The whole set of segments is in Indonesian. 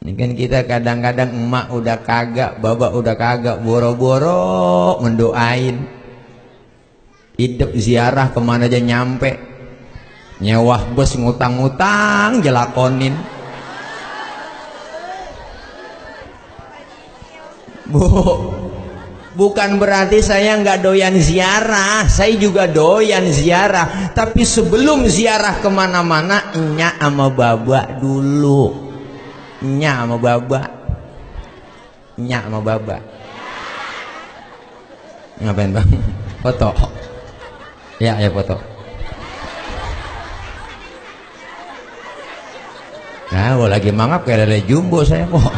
Ini kan kita kadang-kadang emak udah kagak, bapak udah kagak, boro-boro mendoain. Hidup ziarah kemana aja nyampe, nyewah bus ngutang-ngutang jelakonin. Bu, bukan berarti saya nggak doyan ziarah, saya juga doyan ziarah. Tapi sebelum ziarah kemana-mana, nyak sama baba dulu. Nyak sama baba, nyak sama baba. Ngapain bang? Foto. Ya, ya foto. Nah, lagi mangap kayak lele jumbo saya kok.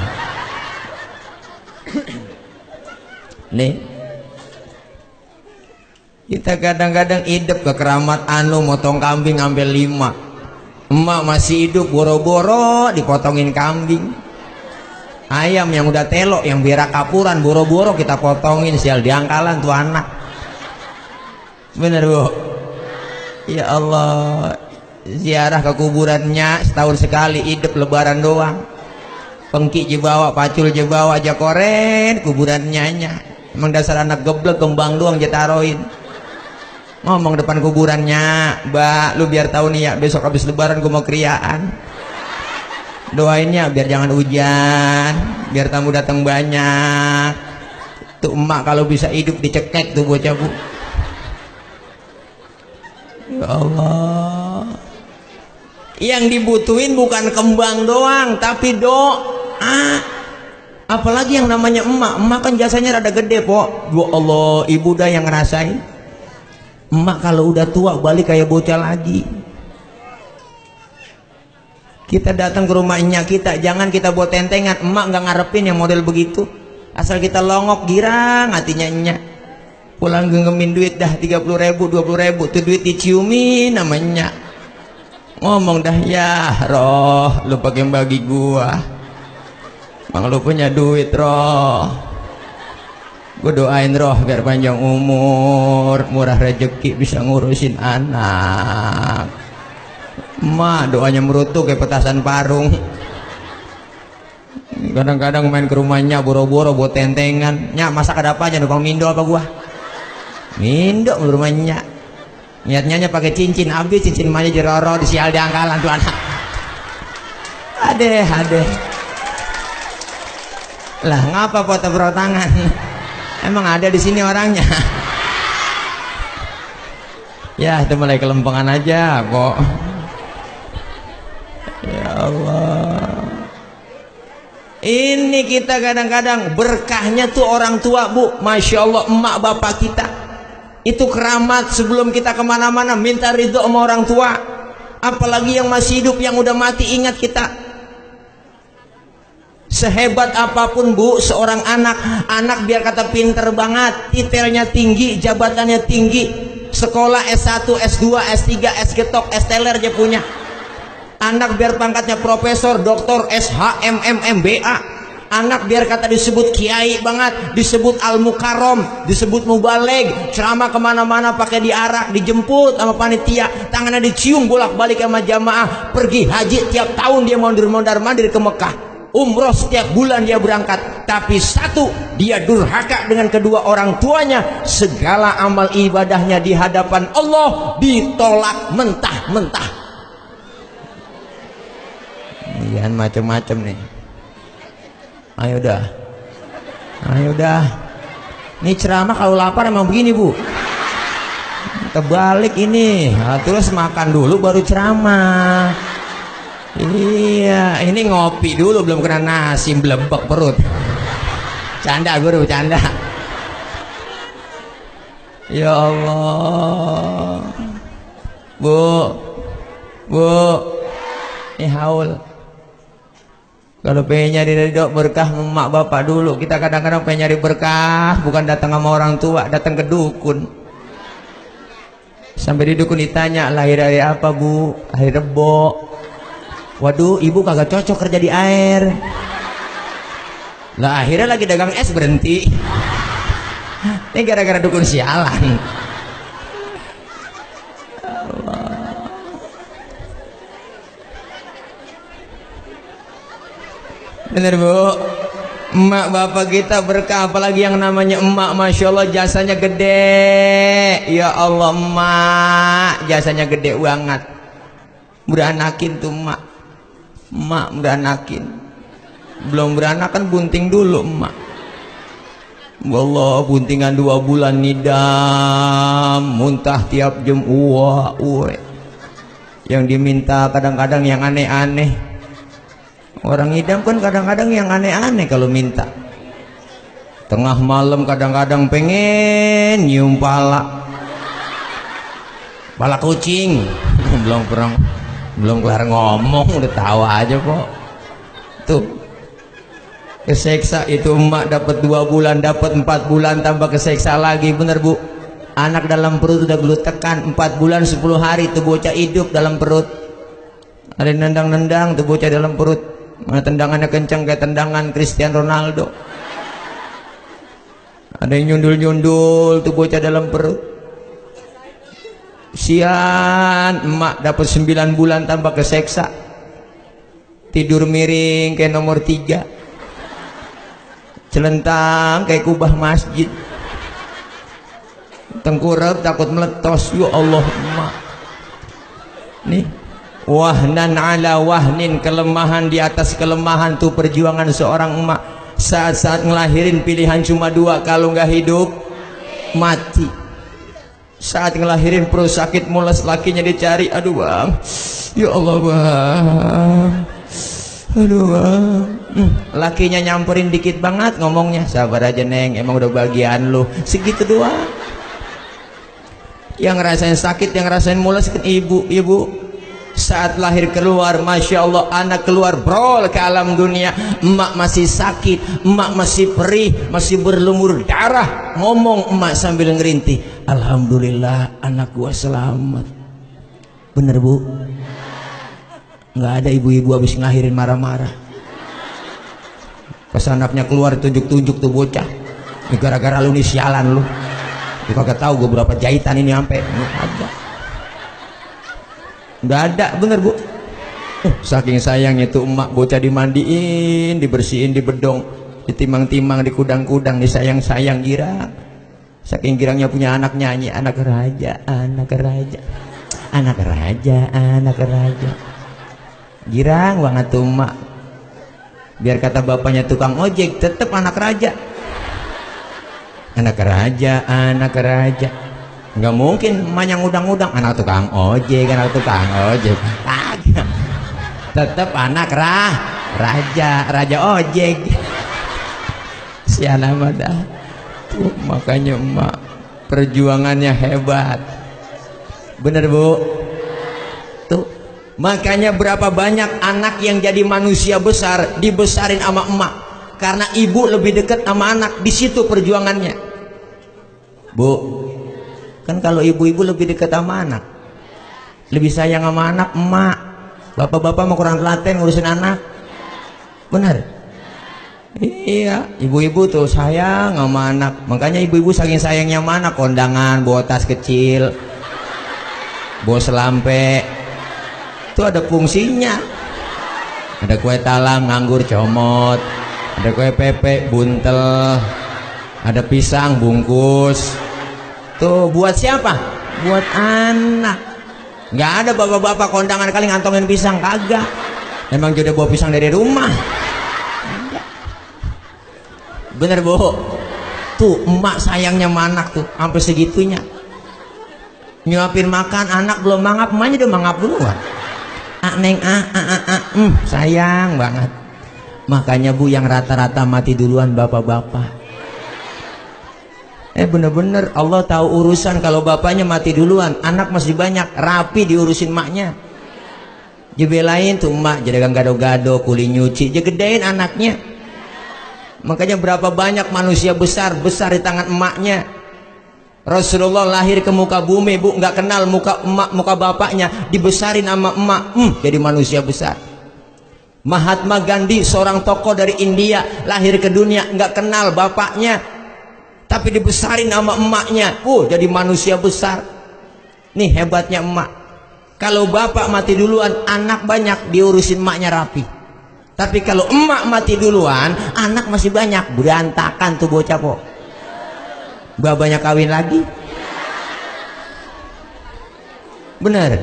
Nih, kita kadang-kadang hidup ke keramat anu motong kambing sampai 5. Emak masih hidup boro-boro dipotongin kambing. Ayam yang udah telok, yang berak kapuran, boro-boro kita potongin, sial diangkalan tuh anak. Bener bu? Ya Allah, ziarah ke kuburannya setahun sekali, hidup lebaran doang. Pengki jebawa, pacul jebawa aja koren kuburannya nya. Emang dasar anak geblek, kembang doang jetaroin. Ngomong depan kuburannya, Mbak, lu biar tahu nih ya, besok habis lebaran gue mau kriaan. Doainnya biar jangan hujan, biar tamu datang banyak. Tuh emak kalau bisa hidup dicekek tuh bocah bu. Ya Allah, yang dibutuhin bukan kembang doang, tapi doa. Apalagi yang namanya emak, emak kan jasanya rada gede po. Ya Allah, ibu dah yang ngerasain. Emak kalau udah tua balik kayak bocah lagi. Kita datang ke rumahnya kita, jangan kita buat tentengan. Emak nggak ngarepin yang model begitu. Asal kita longok girang hatinya nyak. Pulang genggemin duit dah 30.000, 20.000, tuh duit diciumin namanya. Ngomong dah, ya roh, lu pakai bagi gua. Mang lu punya duit roh. Gue doain roh biar panjang umur, murah rezeki, bisa ngurusin anak. Emak doanya merutuk kayak petasan parung. Kadang-kadang main ke rumahnya boro-boro buat tentengan. Nyak masak ada apa aja, numpang mindo apa gua? Mindo di rumahnya. Niatnya pakai cincin, habis cincin emaknya jeroro, disial di angkalan tuh anak. Adeh. Lah ngapa foto tangan? Emang ada di sini orangnya? Ya, itu mulai kelempengan aja kok. Ya Allah. Ini kita kadang-kadang berkahnya tuh orang tua bu. Masya Allah, emak bapak kita itu keramat. Sebelum kita kemana-mana minta ridho sama orang tua. Apalagi yang masih hidup, yang udah mati, ingat kita. Sehebat apapun bu seorang anak biar kata pinter banget, titelnya tinggi, jabatannya tinggi, sekolah S1, S2, S3, S-getok, S-teler dia punya. Anak biar pangkatnya profesor, doktor, SH, MM, MBA. Anak biar kata disebut kiai banget, disebut al-mukarrom, disebut mubaleg, ceramah kemana-mana pakai diarak, dijemput sama panitia, tangannya dicium bolak-balik sama jamaah, pergi haji tiap tahun dia mondar-mandir ke Mekah. Umroh setiap bulan dia berangkat. Tapi satu, dia durhaka dengan kedua orang tuanya. Segala amal ibadahnya di hadapan Allah ditolak mentah-mentah. Iya macam-macam nih. Ayo dah. Ini ceramah kalau lapar emang begini bu. Terbalik ini. Nah, terus makan dulu baru ceramah. Iya, ini ngopi dulu belum kena nasi, blebek perut. Canda guru, canda. Ya Allah. Bu, ini haul. Kalau pengen nyari ridho berkah emak bapak dulu. Kita kadang-kadang pengen nyari berkah, bukan datang sama orang tua, datang ke dukun. Sampai di dukun ditanya, lahir dari apa bu? Lahir Rebo. Waduh, ibu kagak cocok kerja di air. Lah akhirnya lagi dagang es berhenti. Ini gara-gara dukun sialan. Allah. Bener bu, emak bapak kita berkah, apalagi yang namanya emak, masya Allah jasanya gede. Ya Allah, emak jasanya gede banget. Beranakin tuh emak beranakin, belum beranakan bunting dulu emak. Wallah buntingan 2 bulan nidam, muntah tiap jam, yang diminta kadang-kadang yang aneh-aneh. Orang idam kan kadang-kadang yang aneh-aneh kalau minta. Tengah malam kadang-kadang pengen nyium pala kucing. belum kelar ngomong udah tawa aja kok. Tuh keseksa itu emak, dapat 2 bulan, dapat 4 bulan, tambah keseksa lagi. Bener bu, anak dalam perut udah gelutekan 4 bulan 10 hari tuh bocah hidup dalam perut. Ada nendang-nendang tuh bocah dalam perut, mana tendangannya kencang kayak tendangan Cristiano Ronaldo. Ada yang nyundul-nyundul tuh bocah dalam perut. Sian emak dapat 9 bulan tambah keseksa, tidur miring kayak nomor 3, celentang kayak kubah masjid, tengkurap takut meletos. Ya Allah emak nih, wahnan ala wahnin, kelemahan di atas kelemahan tuh perjuangan seorang emak. Saat-saat ngelahirin pilihan cuma 2, kalau nggak hidup mati. Saat ngelahirin perut sakit mules, lakinya dicari, aduh bang, ya Allah bang, aduh bang. Lakinya nyamperin dikit banget ngomongnya, sabar aja neng, emang udah bagian lu, segitu doang. Yang ngerasain sakit, yang ngerasain mules kan ibu. Saat lahir keluar, masya Allah, anak keluar brol ke alam dunia, emak masih sakit, emak masih perih, masih berlumur darah. Ngomong emak sambil ngerintih, alhamdulillah anak gua selamat. Bener bu, nggak ada ibu-ibu habis ngelahirin marah-marah. Pas anaknya keluar tunjuk-tunjuk tuh bocah, gara-gara lu nih sialan lu, lu kagak tahu gua berapa jahitan ini sampai ada. Nggak ada, bener bu. Saking sayangnya tuh emak, bocah dimandiin, dibersihin, dibedong, ditimang-timang, dikudang-kudang, disayang-sayang, girang. Saking girangnya punya anak nyanyi, anak raja, anak raja, anak raja, anak raja. Girang banget tuh emak. Biar kata bapaknya tukang ojek, tetep anak raja. Anak raja, anak raja. Nggak mungkin emak yang udang-udang, anak tukang ojek, anak tukang ojek. Kagak. Tetep anak raja ojek. Si anak dah. Tuh, makanya emak perjuangannya hebat. Bener bu? Tuh, makanya berapa banyak anak yang jadi manusia besar dibesarin sama emak, karena ibu lebih dekat sama anak. Di situ perjuangannya bu. Kan kalau ibu-ibu lebih dekat sama anak, lebih sayang sama anak, emak. Bapak-bapak mau kurang telaten ngurusin anak. Bener? Iya, ibu-ibu tuh sayang sama anak. Makanya ibu-ibu saking sayangnya sama anak, kondangan bawa tas kecil, bawa selampe. Itu ada fungsinya. Ada kue talam, nganggur, comot. Ada kue pepe, buntel. Ada pisang, bungkus. Tuh buat siapa? Buat anak. Nggak ada bapak-bapak kondangan kali ngantongin pisang, kagak. Emang jodoh bawa pisang dari rumah. Bener bu? Tuh emak sayangnya sama anak tuh sampai segitunya. Nyuapin makan, anak belum mangap, emaknya udah mangap duluan. Neng sayang banget. Makanya bu, yang rata-rata mati duluan bapak-bapak. Bener-bener Allah tahu urusan. Kalau bapaknya mati duluan, anak masih banyak, rapi diurusin maknya. Dibelain tuh emak, jadi gado-gado, kuli nyuci, gedein anaknya. Makanya berapa banyak manusia besar di tangan emaknya. Rasulullah lahir ke muka bumi bu, nggak kenal muka emak, muka bapaknya, dibesarin sama emak, jadi manusia besar. Mahatma Gandhi, seorang tokoh dari India, lahir ke dunia nggak kenal bapaknya, tapi dibesarin sama emaknya, jadi manusia besar. Nih hebatnya emak. Kalau bapak mati duluan, anak banyak, diurusin emaknya rapi. Tapi kalau emak mati duluan, anak masih banyak, berantakan tuh bocah po. Babanya kawin lagi. Benar.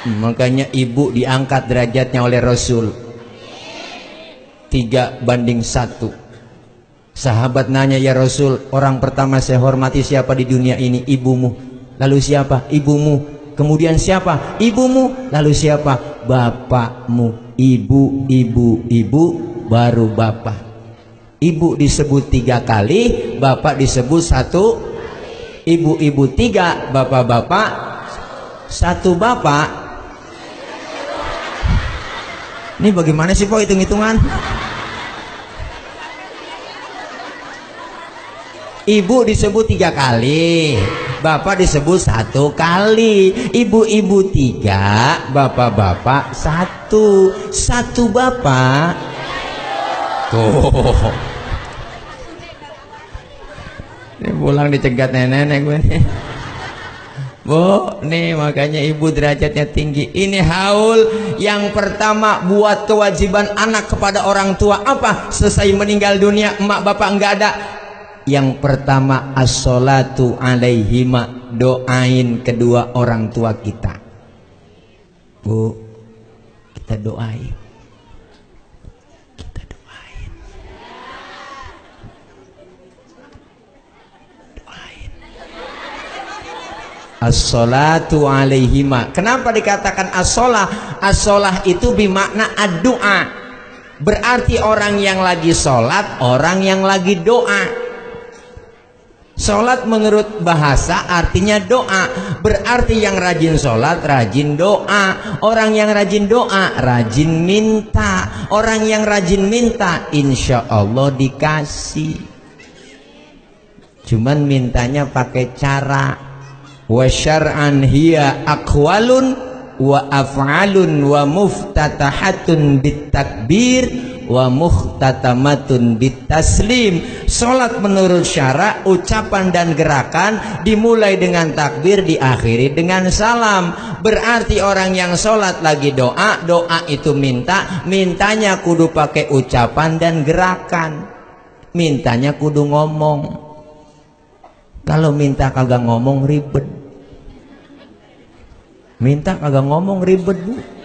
Makanya ibu diangkat derajatnya oleh Rasul 3:1. Sahabat nanya, ya Rasul, orang pertama saya hormati siapa di dunia ini? Ibumu. Lalu siapa? Ibumu. Kemudian siapa? Ibumu. Lalu siapa? Bapakmu. Ibu, ibu, ibu, baru bapak. Ibu disebut 3 kali, bapak disebut 1. Ibu-ibu 3, bapak-bapak 1. Bapak. Ini bagaimana sih Pak hitung-hitungan? Ibu disebut 3 kali, bapak disebut 1 kali. Ibu-ibu 3, bapak-bapak 1. 1 bapak. Tuh. Ini pulang dicegat nenek-nenek gue nih. Bu, nih makanya ibu derajatnya tinggi. Ini haul yang pertama buat kewajiban anak kepada orang tua apa? Selesai meninggal dunia, emak bapak enggak ada. Yang pertama as-sholatu alaihima, doain kedua orang tua kita. Bu, kita doain. Kita doain. Doain. As-sholatu alaihima. Kenapa dikatakan as-sholah? As-sholah itu bermakna ad-doa. Berarti orang yang lagi sholat, orang yang lagi doa. Sholat menurut bahasa artinya doa. Berarti yang rajin sholat rajin doa. Orang yang rajin doa rajin minta. Orang yang rajin minta insya Allah dikasih. Cuman mintanya pakai cara. Wa syar'an hiya aqwalun wa af'alun wa muftatahatun bitakbir wa muhtatamatun bitaslim. Salat menurut syara, ucapan dan gerakan dimulai dengan takbir, diakhiri dengan salam. Berarti orang yang salat lagi doa, doa itu minta, mintanya kudu pakai ucapan dan gerakan. Mintanya kudu ngomong. Kalau minta kagak ngomong ribet. Minta kagak ngomong ribet, Bu.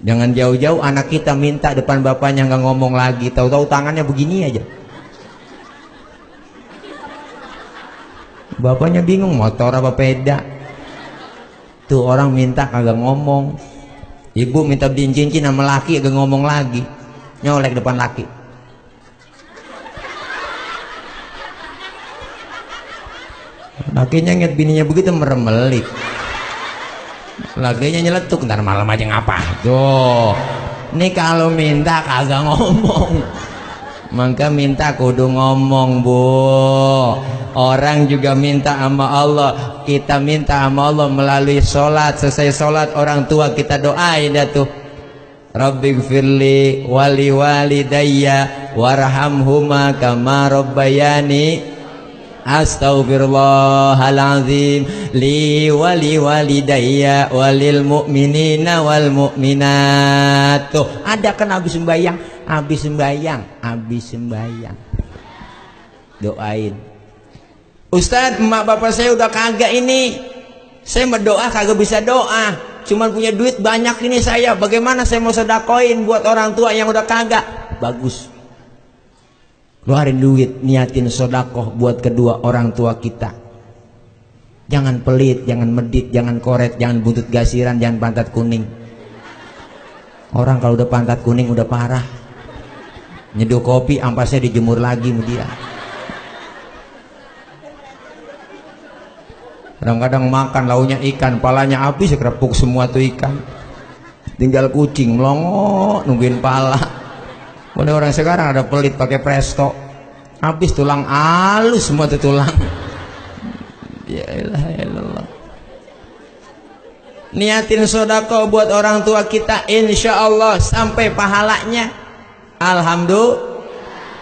Jangan jauh-jauh anak kita minta depan bapaknya nggak ngomong lagi, tahu-tahu tangannya begini aja. Bapaknya bingung motor apa peda. Tuh orang minta kagak ngomong. Ibu minta beliin cincin sama laki kagak ngomong lagi, nyolek depan laki. Lakinya inget bininya begitu meremelik. Laginya nyeletuk, ntar malam aja ngapa tuh. Ini kalau minta kagak ngomong, maka minta kudu ngomong, Bu. Orang juga minta sama Allah, kita minta sama Allah melalui sholat. Selesai sholat orang tua kita doain dah tuh, Rabbighfirli wali walidayya warhamhuma kama rabbayani astaghfirullahaladzim li wali walidayya walil mu'minina wal mu'minat. Tuh ada kan habis sembahyang, doain. Ustadz, emak bapak saya udah kagak ini, saya mau doa kagak bisa doa, cuman punya duit banyak ini saya, bagaimana saya mau sedakoin buat orang tua yang udah kagak? Bagus, keluarin duit, niatin sodakoh buat kedua orang tua kita. Jangan pelit, jangan medit, jangan koret, jangan buntut gasiran, jangan pantat kuning. Orang kalau udah pantat kuning udah parah. Nyeduh kopi ampasnya dijemur lagi sama dia. Kadang-kadang makan launya ikan, palanya habis kerepuk semua tuh ikan. Tinggal kucing melongo nungguin pala. Mulai orang sekarang ada pelit pakai presto, habis tulang halus semua tuh tulang. Ya ilah. Niatin sodako buat orang tua kita, insya Allah sampai pahalanya. Alhamdulillah.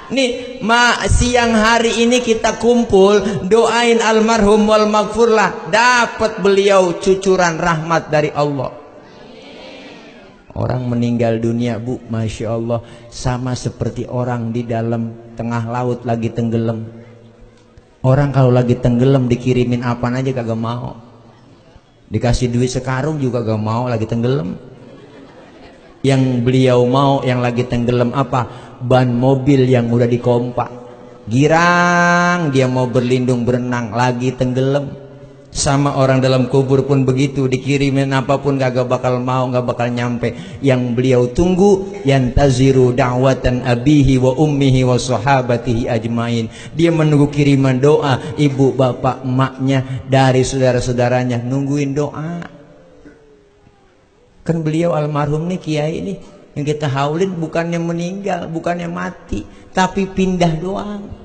Nih siang hari ini kita kumpul doain almarhum wal maghfurlah, dapat beliau cucuran rahmat dari Allah. Orang meninggal dunia, Bu, Masya Allah, sama seperti orang di dalam tengah laut lagi tenggelam. Orang kalau lagi tenggelam dikirimin apaan aja kagak mau. Dikasih duit sekarung juga gak mau, lagi tenggelam. Yang beliau mau yang lagi tenggelam apa? Ban mobil yang udah dikompak. Girang dia mau berlindung berenang, lagi tenggelam. Sama orang dalam kubur pun begitu, dikirimin apapun gak bakal mau, gak bakal nyampe. Yang beliau tunggu, yantaziru da'watan abihi wa ummihi wa sahabatihi ajmain. Dia menunggu kiriman doa ibu, bapak, emaknya, dari saudara-saudaranya, nungguin doa. Kan beliau almarhum nih, kiai nih, yang kita haulin bukannya meninggal, bukannya mati, tapi pindah doang.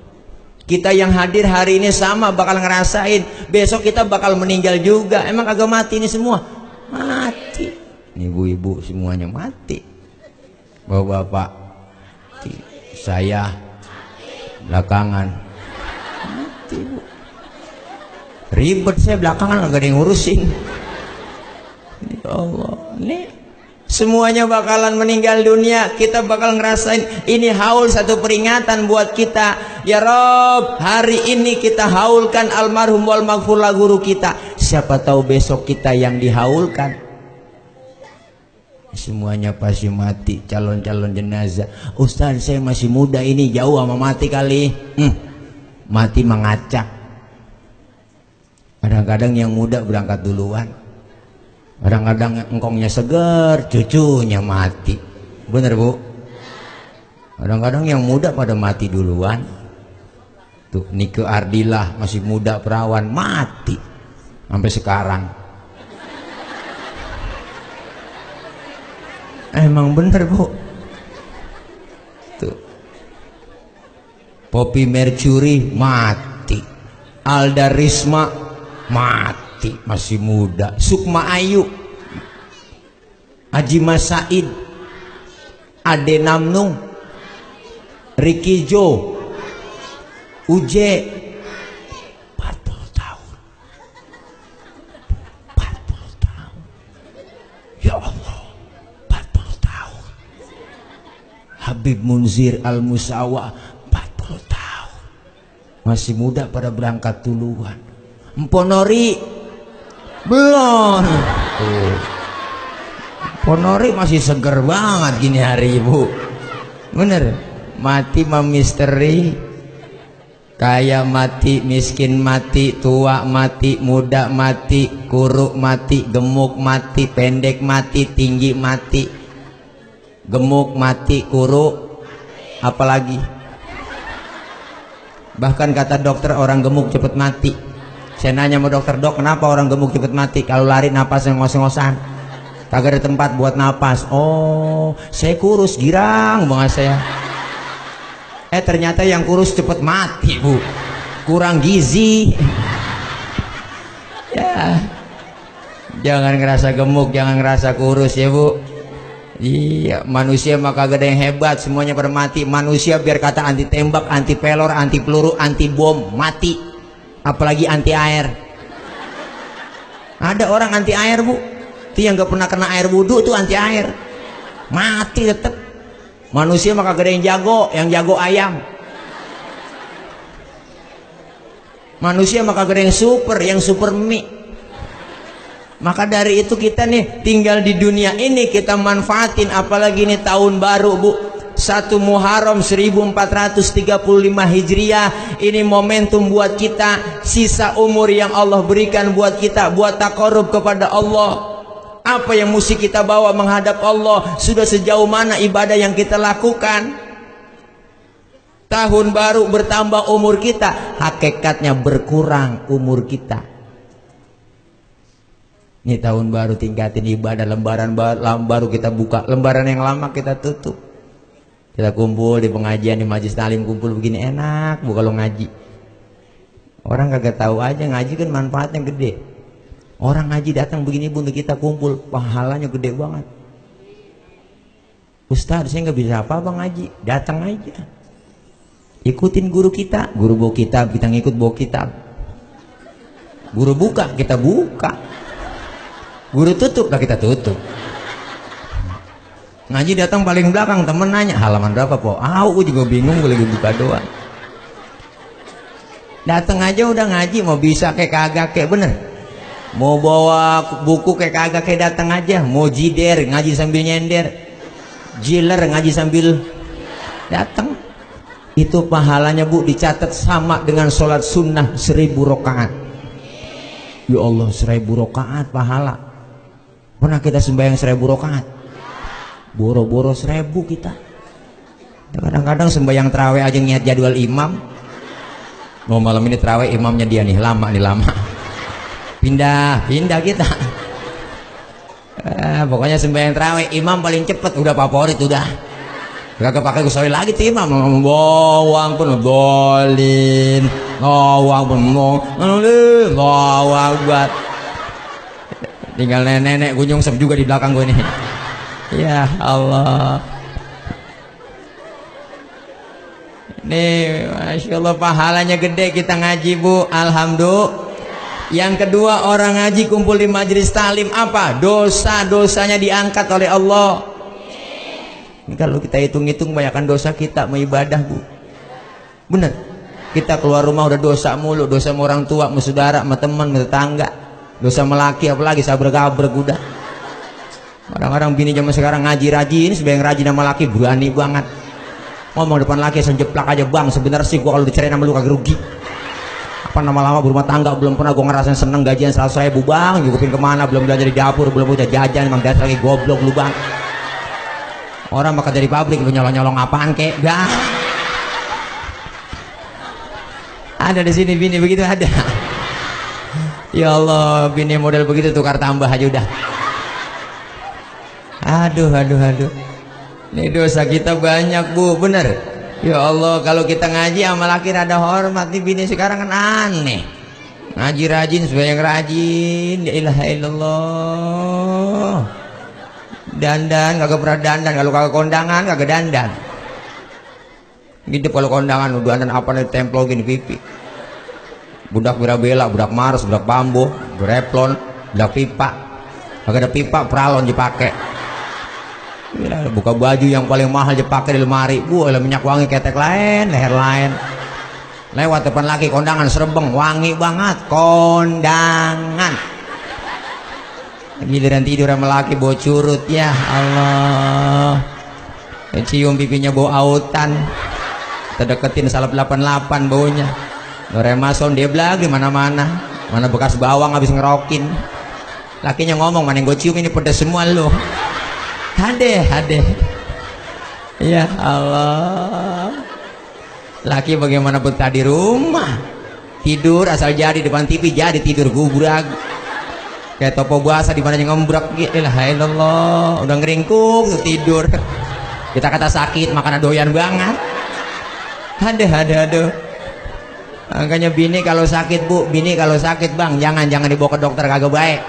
Kita yang hadir hari ini sama bakal ngerasain, besok kita bakal meninggal juga. Emang kagak mati ini semua? Mati. Ibu-ibu semuanya mati. Bapak-bapak, saya belakangan mati, Bu. Ribet saya belakangan, gak ada yang ngurusin. Ya Allah, nih semuanya bakalan meninggal dunia, kita bakal ngerasain. Ini haul satu peringatan buat kita. Ya Rob, hari ini kita haulkan almarhum wal maghfurlah guru kita. Siapa tahu besok kita yang dihaulkan. Semuanya pasti mati, calon-calon jenazah. Ustaz, saya masih muda ini, jauh sama mati kali. Mati mengacak. Kadang-kadang yang muda berangkat duluan. Kadang-kadang engkongnya segar, cucunya mati. Bener, Bu? Kadang-kadang yang muda pada mati duluan. Tuh, Nike Ardilah masih muda perawan, mati sampai sekarang. Emang bener, Bu? Tuh. Poppy Mercury mati. Alda Risma mati, masih muda. Sukma Ayu, Haji Mas Said, Ade Namnung, Ricky Jo, Uje, 40 tahun. 40 tahun. Ya Allah, 40 tahun. Habib Munzir Al-Musawa, 40 tahun. Masih muda pada berangkat duluan. Mponori belum. Mponori masih seger banget gini hari, Bu. Bener. Mati mah misteri. Kaya mati, miskin mati, tua mati, muda mati, kuruk mati, gemuk mati, pendek mati, tinggi mati. Gemuk mati, kuruk, apalagi. Bahkan kata dokter orang gemuk cepet mati. Saya nanya sama dokter, dok kenapa orang gemuk cepet mati? Kalau lari napasnya ngos-ngosan, kagak ada tempat buat napas. Oh, saya kurus, girang banget saya. Ternyata yang kurus cepet mati, Bu. Kurang gizi. Ya, jangan ngerasa gemuk, jangan ngerasa kurus ya, Bu. Iya, manusia mah kagak ada yang hebat, semuanya pada mati. Manusia biar kata anti tembak, anti pelor, anti peluru, anti bom, mati. Apalagi anti air. Ada orang anti air, Bu. Itu yang gak pernah kena air wudhu tuh anti air, mati tetep. Manusia mah kagak ada yang jago ayam. Manusia mah kagak ada yang super mie. Maka dari itu kita nih tinggal di dunia ini kita manfaatin, apalagi ini tahun baru, Bu. 1 Muharram 1435 Hijriah. Ini momentum buat kita, sisa umur yang Allah berikan buat kita, buat taqarrub kepada Allah. Apa yang mesti kita bawa menghadap Allah? Sudah sejauh mana ibadah yang kita lakukan? Tahun baru bertambah umur kita, hakikatnya berkurang umur kita. Ini tahun baru tingkatin ibadah, lembaran baru kita buka, lembaran yang lama kita tutup. Kita kumpul di pengajian, di majelis talim, kumpul begini enak, Bu kalau ngaji. Orang kagak tahu aja ngaji kan manfaatnya gede. Orang ngaji datang begini, Bu, kita kumpul, pahalanya gede banget. Ustaz, saya nggak bisa apa-apa ngaji, datang aja. Ikutin guru kita, guru bawa kitab, kita ngikut bawa kitab. Guru buka, kita buka. Guru tutup, lah kita tutup. Ngaji datang paling belakang, temen nanya halaman berapa po? Aku juga bingung, gue lagi buka doa. Datang aja udah ngaji, mau bisa kayak kagak kayak bener. Mau bawa buku kayak kagak kayak datang aja. Mau jider ngaji sambil nyender, jiler ngaji sambil datang. Itu pahalanya bu dicatat sama dengan sholat sunnah 1000 rakaat. Ya Allah, 1000 rakaat pahala. Pernah kita sembahyang 1000 rakaat? Boro-boro 1000 kita. Kadang-kadang sembahyang terawih aja niat jadwal imam. Mau malam ini terawih imamnya dia nih, lama nih lama. Pindah kita. Pokoknya sembahyang terawih imam paling cepet, udah favorit udah. Gak pakai kusoi lagi tuh imam. Bawang pun bolin, bawang pun bawang buat. Tinggal nenek Gunjung Sem juga di belakang gue nih. Ya Allah. Nih, Masya Allah pahalanya gede kita ngaji bu. Alhamdulillah. Yang kedua, orang ngaji kumpul di majelis taklim apa? Dosa-dosanya diangkat oleh Allah. Ini kalau kita hitung-hitung banyakkan dosa kita mau ibadah bu. Bener. Kita keluar rumah udah dosa mulu. Dosa sama orang tua, sama saudara, sama teman, sama tetangga. Dosa sama laki, apalagi sabrek-abrek udah. Kadang-kadang bini zaman sekarang ngaji rajin, sebagian rajin sama laki berani banget. Ngomong depan laki senjeplak aja, bang sebenarnya sih gua kalau dicerain sama lu kagak rugi. Apa lama-lama berumah tangga belum pernah gua ngerasain seneng gajian 100.000 bang, nyukupin kemana, belum belanja di dapur, belum punya jajan, emang dasar lagi goblok lu bang. Orang maka dari pabrik lu nyolong-nyolong apaan kek? Gak ada di sini bini begitu ada. Ya Allah, bini model begitu tukar tambah aja udah. Aduh. Ini dosa kita banyak bu, bener. Ya Allah, kalau kita ngaji sama laki rada hormat. Nih bini sekarang kan aneh. Ngaji rajin, sembahyang rajin. Ya ilaha illallah. Dandan, kagak pernah dandan. Kalau kagak kondangan, kagak dandan. Hidup kalau kondangan, udah dandan apa nih templogin pipi. Budak Mirabela, budak Mars, budak Bambu, Replon, budak pipa. Kagak ada pipa, pralon dipakai. Buka baju yang paling mahal dipakai di lemari. Ada minyak wangi ketek lain, leher lain. Lewat depan laki kondangan Serebeng, wangi banget kondangan. Giliran tidur sama laki bau curut, ya Allah. Cium pipinya bau autan. Terdeketin salep 88 baunya. Remason dia belag di mana-mana. Mana bekas bawang habis ngerokin. Lakinya ngomong, mana yang gue cium ini pedas semua lo. Hade. Ya Allah. Laki bagaimana betah di rumah. Tidur asal jadi depan TV jadi tidur gubrag. Kayak topo basah di mana ngembrak gitu. La ilallah, udah ngeringkuk tuh tidur. Kita kata sakit makanya doyan banget. Aduh. Makanya bini kalau sakit bu, bini kalau sakit bang jangan dibawa ke dokter, kagak baik.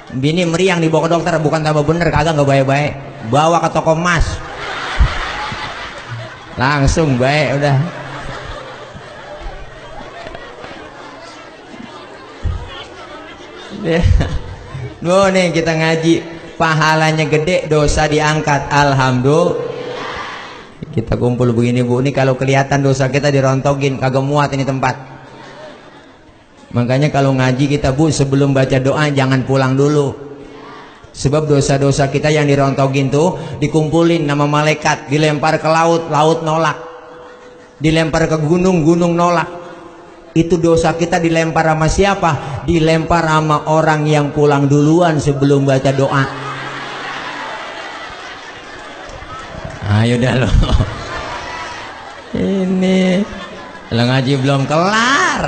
Bini meriang dibawa ke dokter bukan tambah bener, kagak nggak baik-baik. Bawa ke toko emas langsung baik udah. Loh nih kita ngaji pahalanya gede, dosa diangkat. Alhamdulillah. Kita kumpul begini bu, ini kalau kelihatan dosa kita dirontogin kagak muat ini tempat. Makanya kalau ngaji kita bu, sebelum baca doa jangan pulang dulu. Sebab dosa-dosa kita yang dirontogin tuh dikumpulin nama malaikat, dilempar ke laut, laut nolak. Dilempar ke gunung, gunung nolak. Itu dosa kita dilempar sama siapa? Dilempar sama orang yang pulang duluan sebelum baca doa. Ayo dah lo. Ini lo ngaji belum kelar.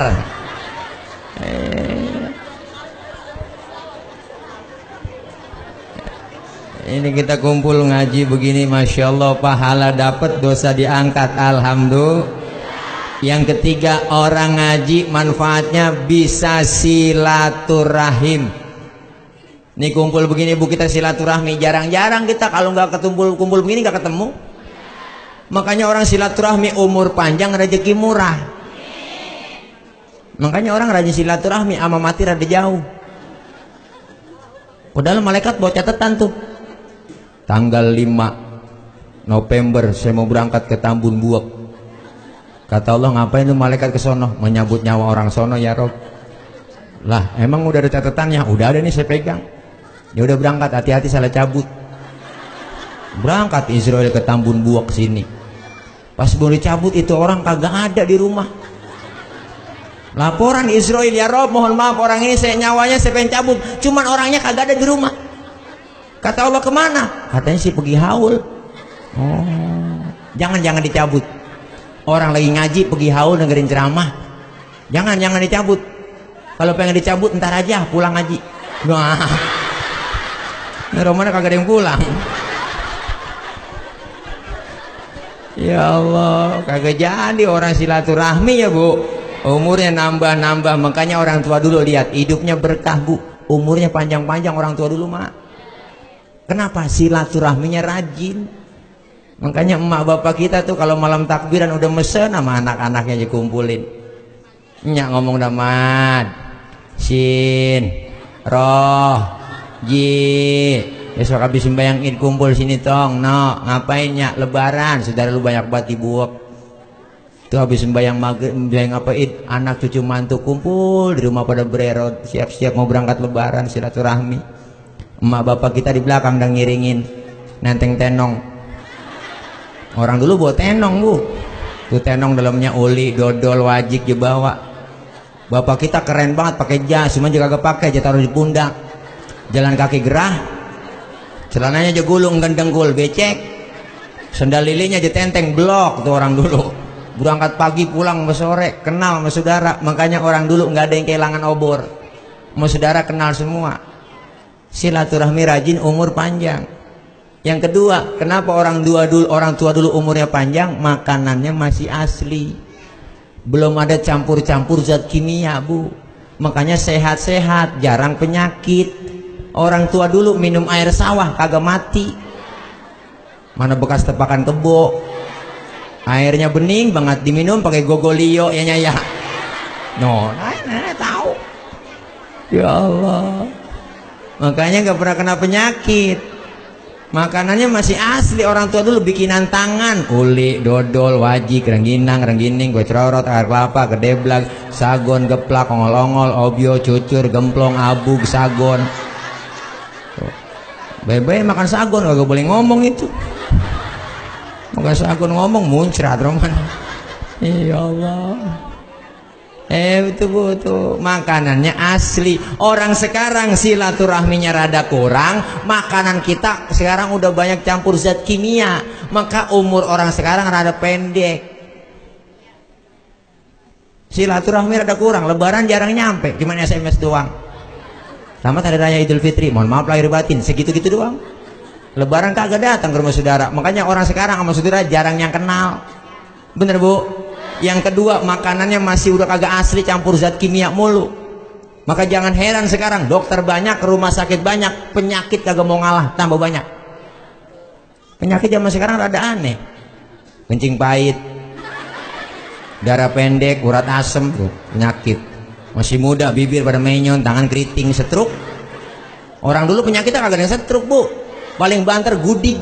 Ini kita kumpul ngaji begini, Masya Allah pahala dapat, dosa diangkat. Alhamdulillah. Yang ketiga, orang ngaji manfaatnya bisa silaturahim. Ini kumpul begini bu, kita silaturahmi. Jarang-jarang kita kalau nggak kumpul begini nggak ketemu. Makanya orang silaturahmi umur panjang, rezeki murah. Makanya orang rajin silaturahmi, ama mati rada jauh. Padahal malaikat bawa catatan tuh. tanggal 5 November saya mau berangkat ke Tambun Buak. Kata Allah, ngapain lu malaikat ke sono? Menyambut nyawa orang sono ya Rob. Lah emang udah ada catatannya? Udah ada nih, saya pegang. Ya udah berangkat, hati-hati salah cabut. Berangkat Israel ke Tambun Buak sini. Pas mau dicabut itu orang kagak ada di rumah. Laporan Israel, ya Rob mohon maaf orang ini saya nyawanya saya pengen cabut, cuman orangnya kagak ada di rumah. Kata Allah, kemana? Katanya sih pergi haul. Oh, jangan dicabut. Orang lagi ngaji pergi haul dengerin ceramah. Jangan dicabut. Kalau pengen dicabut ntar aja pulang ngaji. Wah, ini Romana kagak ada yang pulang. Ya Allah, kagak jadi orang silaturahmi ya Bu. Umurnya nambah, makanya orang tua dulu lihat hidupnya berkah Bu. Umurnya panjang-panjang orang tua dulu mak. Kenapa? Silaturahminya rajin. Makanya emak bapak kita tuh kalau malam takbiran udah mesen sama anak-anaknya dikumpulin. Nyak ngomong damat, sin, roh, ji. Besok habis sembahyang id kumpul sini tong. No, ngapain nyak? Lebaran. Saudara lu banyak banget Buak. Tuh habis sembahyang maghrib, sembahyang apa id, anak cucu mantu kumpul di rumah pada bererot, siap-siap mau berangkat lebaran silaturahmi. Emak bapak kita di belakang dan ngiringin nenteng tenong. Orang dulu bawa tenong Bu. Tuh tenong dalamnya oli, dodol, wajik dibawa. Bapak kita keren banget pakai jas, cuma juga kagak pakai, aja taruh di pundak. Jalan kaki gerah. Celananya aja gulung dan dengkul becek. Sendal lilinya aja tenteng blok tuh orang dulu. Berangkat pagi pulang sama sore, kenal sama saudara. Makanya orang dulu nggak ada yang kehilangan obor. Sama saudara kenal semua. Silaturahmi rajin, umur panjang. Yang kedua, kenapa orang tua dulu umurnya panjang? Makanannya masih asli, belum ada campur-campur zat kimia Bu. Makanya sehat-sehat, jarang penyakit. Orang tua dulu minum air sawah kagak mati. Mana bekas tepakan kebo, airnya bening banget, diminum pakai gogolio ya nyaya. No, nah, tahu. Ya Allah. Makanya gak pernah kena penyakit. Makanannya masih asli. Orang tua dulu bikinan tangan, uli, dodol, wajik, renggining, kue cerorot, air kelapa, gedeblag, sagon, geplak, ongol-ongol, obyo, cucur, gemplong, abug, sagon. Bebe makan sagon gak boleh ngomong itu. Makan sagon ngomong muncrat Roman. Ya Allah. Itu Bu tuh makanannya asli. Orang sekarang silaturahminya rada kurang, makanan kita sekarang udah banyak campur zat kimia, maka umur orang sekarang rada pendek. Silaturahmi rada kurang, lebaran jarang nyampe, cuma SMS doang. Selamat hari raya Idul Fitri, mohon maaf lahir batin, segitu-gitu doang. Lebaran kagak datang ke rumah saudara. Makanya orang sekarang sama saudara jarang yang kenal. Bener Bu? Yang kedua, makanannya masih udah kagak asli, campur zat kimia mulu. Maka jangan heran sekarang dokter banyak, rumah sakit banyak, penyakit kagak mau ngalah, tambah banyak. Penyakit zaman sekarang rada aneh. Kencing pahit, darah pendek, urat asem, penyakit. Masih muda, bibir pada menyon, tangan keriting, stroke. Orang dulu penyakitnya kagak ada yang stroke Bu. Paling banter gudik.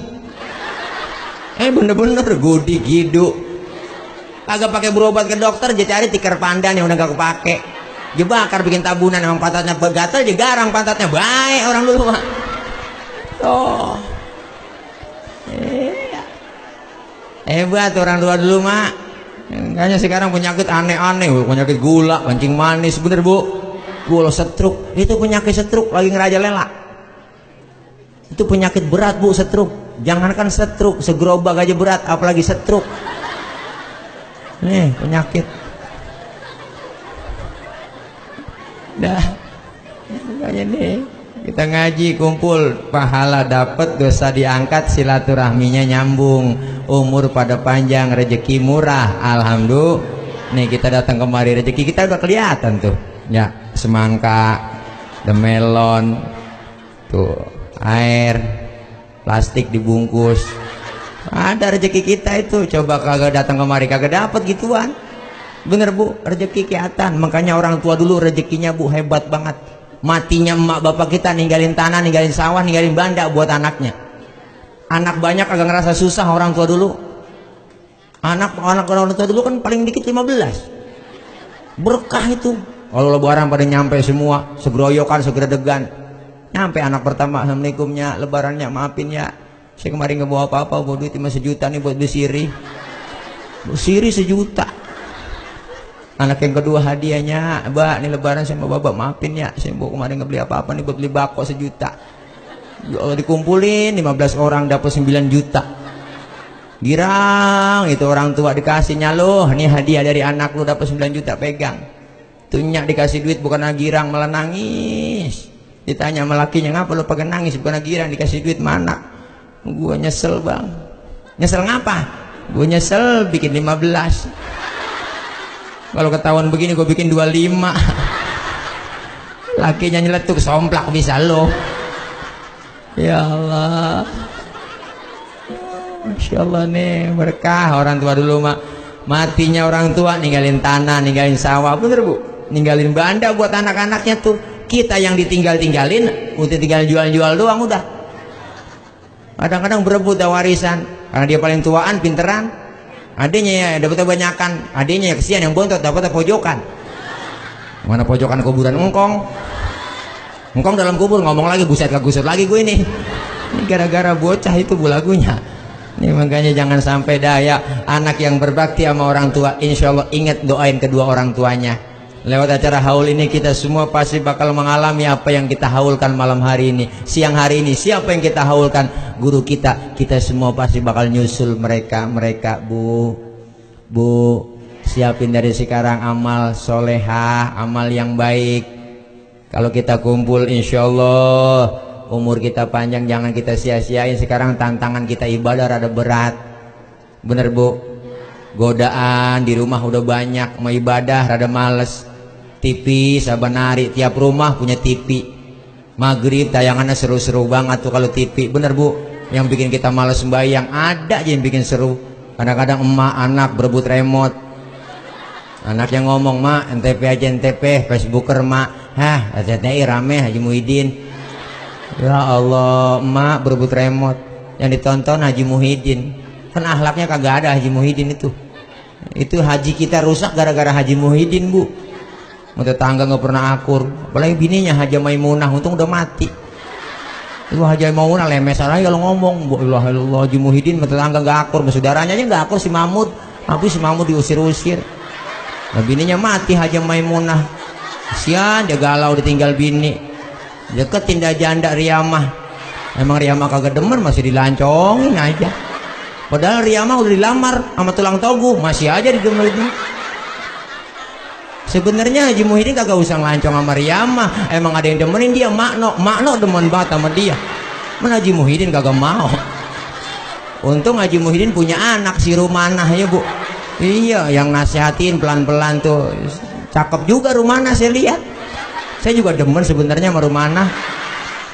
Bener-bener gudik, giduk. Kagak pakai berobat ke dokter, dia cari tikar pandan yang udah gak kepake, dia bakar bikin tabunan. Emang pantatnya gatel, dia garang pantatnya. Baik orang dulu mah. Oh, hebat orang tua dulu mah. Makanya sekarang penyakit aneh-aneh, penyakit gula, kencing manis, bener Bu. Gula, stroke, itu penyakit stroke lagi ngerajalela. Itu penyakit berat Bu, stroke. Jangankan stroke, segerobak aja berat, apalagi stroke. Nih penyakit. Dah, makanya nih kita ngaji kumpul, pahala dapat, dosa diangkat, silaturahminya nyambung, umur pada panjang, rezeki murah, alhamdulillah. Nih kita datang kemari, rezeki kita udah kelihatan tuh, ya semangka, melon, tuh air, plastik dibungkus. Ada rezeki kita itu. Coba kagak datang kemari kagak dapat gituan. Bener Bu, rezeki kelihatan. Makanya orang tua dulu rezekinya Bu hebat banget. Matinya emak bapak kita ninggalin tanah, ninggalin sawah, ninggalin banda buat anaknya. Anak banyak agak ngerasa susah orang tua dulu. Anak orang tua dulu kan paling dikit 15. Berkah itu. Kalau lebaran pada nyampe semua, segeroyokan, segredegan. Nyampe anak pertama, assalamualaikumnya, lebarannya, maafin ya. Saya kemarin nggak bawa apa-apa, bawa duit cuma 1 juta nih buat beli sirih. Sirih 1 juta. Anak yang kedua hadiahnya, Mbak, nih lebaran sama bapak, maafin ya. Saya bawa kemarin nggak beli apa-apa nih buat beli bako 1 juta. Kalau dikumpulin 15 orang dapat 9 juta. Girang itu orang tua dikasihnya, loh ini hadiah dari anak lu dapat 9 juta, pegang. Tunyak dikasih duit bukan girang, malah nangis. Ditanya sama lakinya, ngapa lu pakai nangis, bukan girang, dikasih duit mana? Gua nyesel bang. Nyesel ngapa? Gua nyesel bikin 15. Kalau ketahuan begini gua bikin 25. Lakinya nyeletuk, somplak bisa lo. Ya Allah, Masya Allah nih berkah orang tua dulu mak. Matinya orang tua ninggalin tanah, ninggalin sawah, bener bu, ninggalin banda buat anak-anaknya tuh. Kita yang ditinggalin, udah tinggal jual-jual doang udah. Kadang-kadang berebut warisan karena dia paling tuaan, pinteran. Adiknya ya dapat banyakan, adiknya ya kesian yang bontot dapat pojokan. Mana pojokan kuburan engkong? Engkong dalam kubur ngomong lagi, buset kagusut lagi gue ini gara-gara bocah itu bu lagunya. Ini makanya jangan sampai daya anak yang berbakti sama orang tua, insya Allah ingat doain kedua orang tuanya. Lewat acara haul ini kita semua pasti bakal mengalami apa yang kita haulkan malam hari ini, siang hari ini. Siapa yang kita haulkan? Guru kita. Kita semua pasti bakal nyusul mereka bu, siapin dari sekarang amal solehah, amal yang baik. Kalau kita kumpul insya Allah umur kita panjang, jangan kita sia-siain. Sekarang tantangan kita ibadah rada berat, bener bu. Godaan di rumah udah banyak, mau ibadah rada males. TV sabanari, tiap rumah punya TV. Maghrib tayangannya seru-seru banget tuh kalau TV, bener bu. Yang bikin kita males sembahyang ada aja yang bikin seru. Kadang-kadang emak anak berebut remote. Anak yang ngomong, mak NTP aja NTP, Facebooker mak. Hah, RCTI rame Haji Muhyiddin. Ya Allah, emak berebut remote. Yang ditonton Haji Muhyiddin. Kan akhlaknya kagak ada Haji Muhyiddin itu. Itu haji kita rusak gara-gara Haji Muhyiddin bu. Tetangga nggak pernah akur. Apalagi bininya Haji Maimunah, untung udah mati. Itu Haji Maimunah lemes aja kalau ngomong. Allah, Haji Muhyiddin tetangga nggak akur, saudaranya aja nggak akur, si Mahmud. Habis si Mahmud diusir-usir. Nah, bininya mati Haji Maimunah. Kasian dia galau ditinggal bini. Deketin dah janda Riyamah. Emang Riyamah kagak demen, masih dilancongin aja. Padahal Riyamah udah dilamar sama tulang togu, masih aja didemenin. Sebenarnya Haji Muhyiddin kagak usah ngelancong sama Riyamah. Emang ada yang demenin dia, Makno demen banget sama dia. Mana Haji Muhyiddin kagak mau. Untung Haji Muhyiddin punya anak si Rumanah ya bu. Iya, yang nasihatin pelan-pelan tuh. Cakep juga Rumanah saya lihat. Saya juga demen sebenarnya sama Rumanah.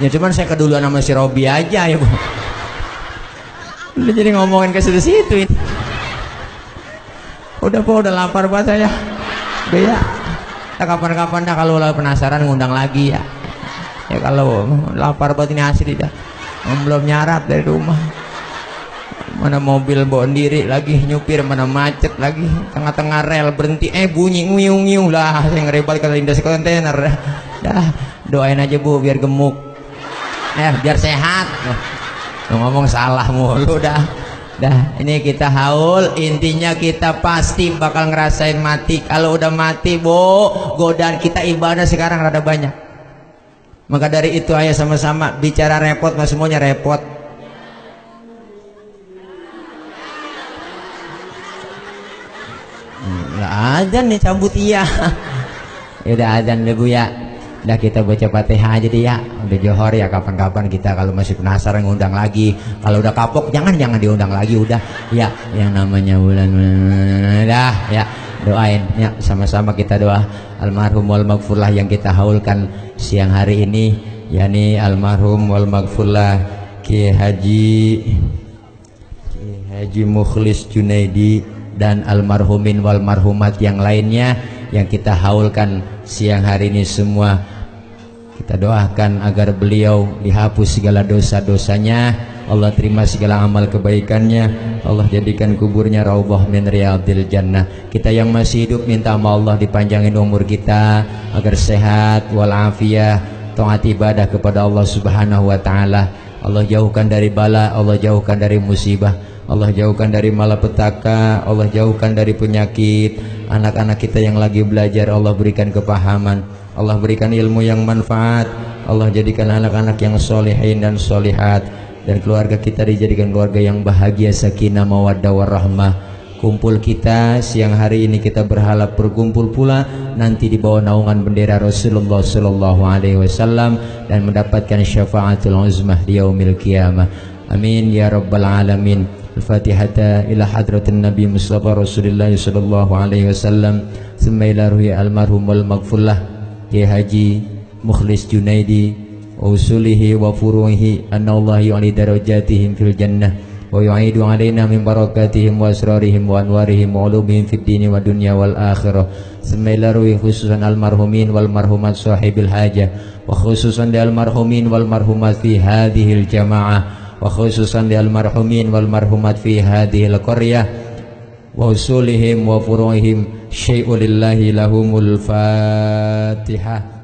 Ya cuman saya keduluan sama si Robi aja ya bu. Udah jadi ngomongin ke situ-situ ini. Udah po, udah lapar banget saya. Udah ya. Nah, kapan-kapan dah kalau penasaran ngundang lagi ya. Ya kalau lapar banget ini asli dah. Belum nyarap dari rumah. Mana mobil bawa sendiri lagi nyupir, mana macet lagi tengah-tengah rel berhenti bunyi nguyung-nguyung lah, saya ngerebal ke lindas kontainer. Dah doain aja bu biar gemuk, biar sehat. Ngomong salah mulu dah. Ini kita haul, intinya kita pasti bakal ngerasain mati. Kalau udah mati bu, godaan kita ibadah sekarang rada banyak. Maka dari itu ayo sama-sama bicara repot, mas semuanya repot. Azan nih cabut iya. Ya udah azan deh bu ya. Udah kita baca Fatihah aja deh ya. Udah johor ya, kapan-kapan kita kalau masih penasaran ngundang lagi. Kalau udah kapok jangan diundang lagi udah. Ya, yang namanya bulan dah ya. Doain ya, sama-sama kita doa almarhum wal maghfurlah yang kita haulkan siang hari ini, yakni almarhum wal maghfurlah Ki Haji Mukhlis Junaidi dan almarhumin wal marhumat yang lainnya yang kita haulkan siang hari ini semua. Kita doakan agar beliau dihapus segala dosa-dosanya, Allah terima segala amal kebaikannya. Allah jadikan kuburnya raudhah min riyadil jannah. Kita yang masih hidup minta sama Allah dipanjangin umur kita agar sehat walafiat, taat ibadah kepada Allah Subhanahu wa taala. Allah jauhkan dari bala, Allah jauhkan dari musibah, Allah jauhkan dari malapetaka, Allah jauhkan dari penyakit. Anak-anak kita yang lagi belajar Allah berikan kepahaman, Allah berikan ilmu yang manfaat, Allah jadikan anak-anak yang solehin dan solihat, dan keluarga kita dijadikan keluarga yang bahagia, sakinah, mawaddah warahmah. Kumpul kita siang hari ini kita berharap berkumpul pula nanti di bawah naungan bendera Rasulullah sallallahu alaihi wasallam dan mendapatkan syafaatul uzmah di yaumil qiyamah. Amin ya rabbal alamin. Al-Fatihata ila hadratin Nabi Mustafa Rasulullah sallallahu alaihi wasallam. Thumma ila ruhi almarhum wal maghfurlah Kiai Haji Mukhlis Junaidi wa usulihi wa furuhi anna Allah yu'li darajatihim fil jannah wa yu'idu alaina min barakatihim wa asrarihim wa anwarihim wa ulumihim fid dini wa dunya wal akhirah. Thumma ila ruhi khususan almarhumin wal marhumat sahibil hajah wa khususan di almarhumin wal marhumat fi hadhil jamaah wa khususan di almarhumin wal marhumat fi hadhil qaryah wa usulihim wa furuhim syai'u lillahi lahumul fatihah.